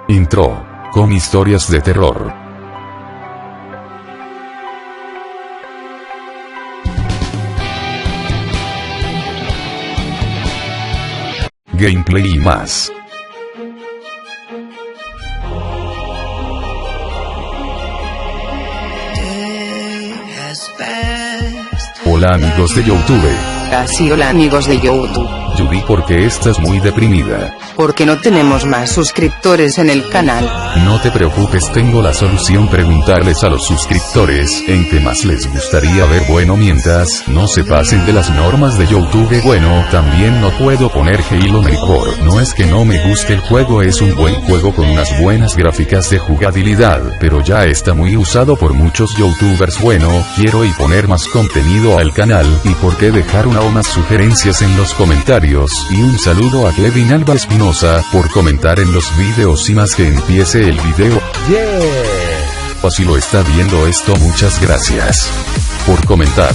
Intro. Con historias de terror. Gameplay y más. Hola amigos de YouTube. Casi hola amigos de YouTube. Judy, ¿por qué estás muy deprimida? Porque no tenemos más suscriptores en el canal. No te preocupes, tengo la solución. Preguntarles a los suscriptores en qué más les gustaría ver. Bueno, mientras no se pasen de las normas de YouTube. Bueno, también no puedo poner Halo Makeover. No es que no me guste el juego, es un buen juego con unas buenas gráficas de jugabilidad, pero ya está muy usado por muchos youtubers. Bueno, quiero y poner más contenido al canal, y por qué dejar una o más sugerencias en los comentarios. Y un saludo a Kevin Alba Espinosa por comentar en los videos. Y más que empiece el video. Yeah. Si lo está viendo esto, muchas gracias por comentar.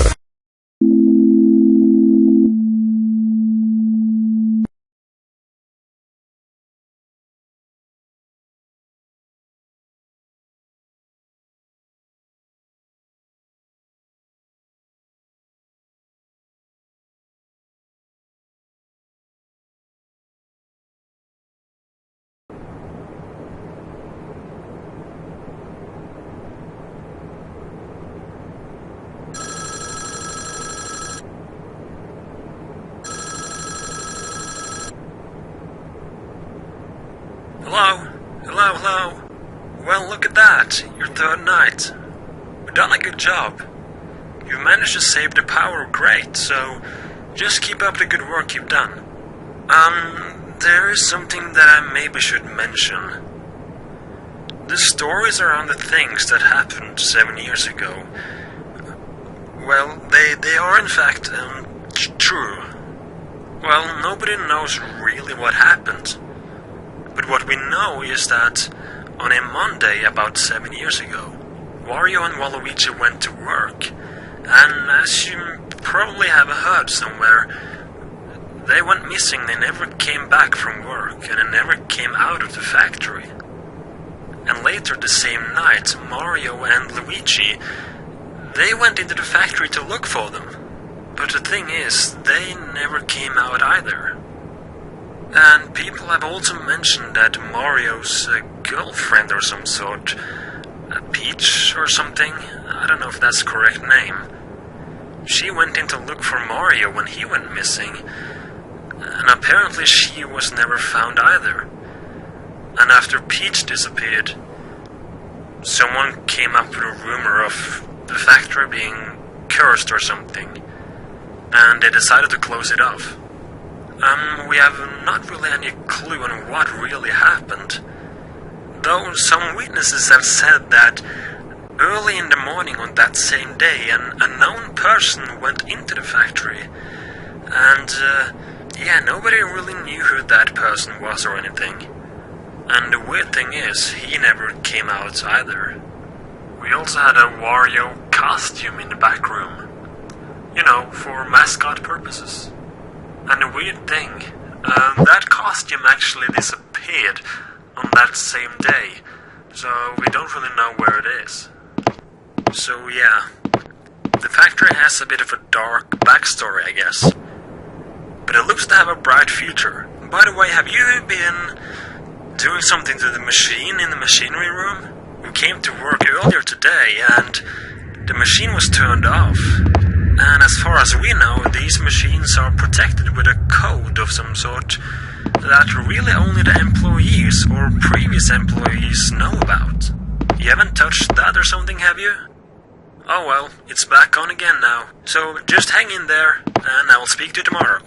Hello. Well, look at that. Your third night. You've done a good job. You've managed to save the power, great, so just keep up the good work you've done. There is something that I maybe should mention. The stories around the things that happened 7 years ago, well, they are in fact, true. Well, nobody knows really what happened. But what we know is that on a Monday about 7 years ago, Wario and Waluigi went to work, and as you probably have heard somewhere, they went missing. They never came back from work, and they never came out of the factory. And later the same night, Mario and Luigi, they went into the factory to look for them. But the thing is, they never came out either. And people have also mentioned that Mario's girlfriend or some sort, Peach or something, I don't know if that's the correct name, she went in to look for Mario when he went missing, and apparently she was never found either. And after Peach disappeared, someone came up with a rumor of the factory being cursed or something, and they decided to close it off. We have not really any clue on what really happened, though some witnesses have said that early in the morning on that same day an unknown person went into the factory, and nobody really knew who that person was or anything. And the weird thing is, he never came out either. We also had a Wario costume in the back room, you know, for mascot purposes. And the weird thing, that costume actually disappeared on that same day, so we don't really know where it is. So yeah, the factory has a bit of a dark backstory, I guess. But it looks to have a bright future. By the way, have you been doing something to the machine in the machinery room? We came to work earlier today, and the machine was turned off. And as far as we know, these machines are protected with a code of some sort that really only the employees or previous employees know about. You haven't touched that or something, have you? Oh well, it's back on again now. So just hang in there, and I will speak to you tomorrow.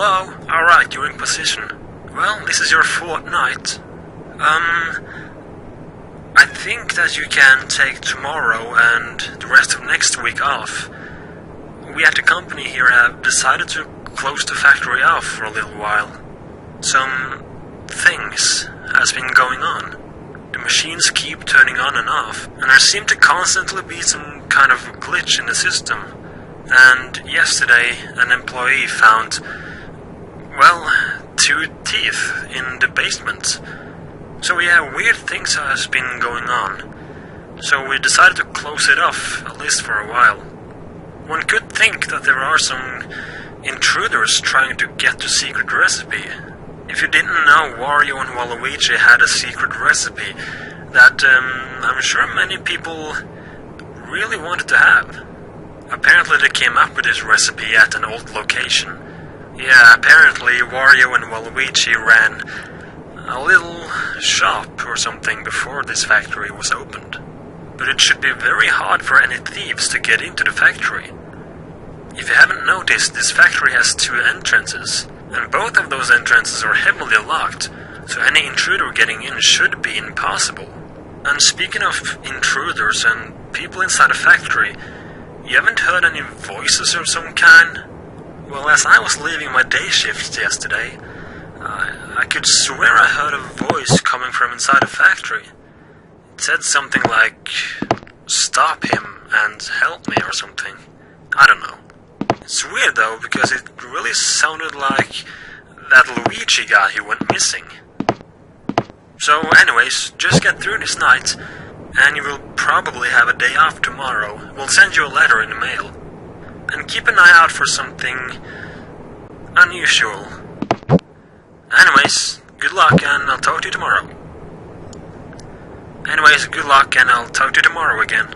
Hello? Alright, you're in position. Well, this is your fourth night. I think that you can take tomorrow and the rest of next week off. We at the company here have decided to close the factory off for a little while. Some things has been going on. The machines keep turning on and off, and there seem to constantly be some kind of glitch in the system. And yesterday, an employee found, well, 2 teeth in the basement. So yeah, weird things has been going on. So we decided to close it off, at least for a while. One could think that there are some intruders trying to get the secret recipe. If you didn't know, Wario and Waluigi had a secret recipe that I'm sure many people really wanted to have. Apparently they came up with this recipe at an old location. Yeah, apparently Wario and Waluigi ran a little shop or something before this factory was opened. But it should be very hard for any thieves to get into the factory. If you haven't noticed, this factory has 2 entrances, and both of those entrances are heavily locked, so any intruder getting in should be impossible. And speaking of intruders and people inside a factory, you haven't heard any voices of some kind? Well, as I was leaving my day shift yesterday, I could swear I heard a voice coming from inside a factory. It said something like, "Stop him and help me," or something. I don't know. It's weird though, because it really sounded like that Luigi guy who went missing. So anyways, just get through this night, and you will probably have a day off tomorrow. We'll send you a letter in the mail. And keep an eye out for something unusual. Anyways, good luck and I'll talk to you tomorrow. Again.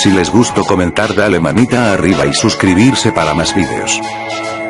Si les gustó comentar dale manita arriba y suscribirse para más vídeos.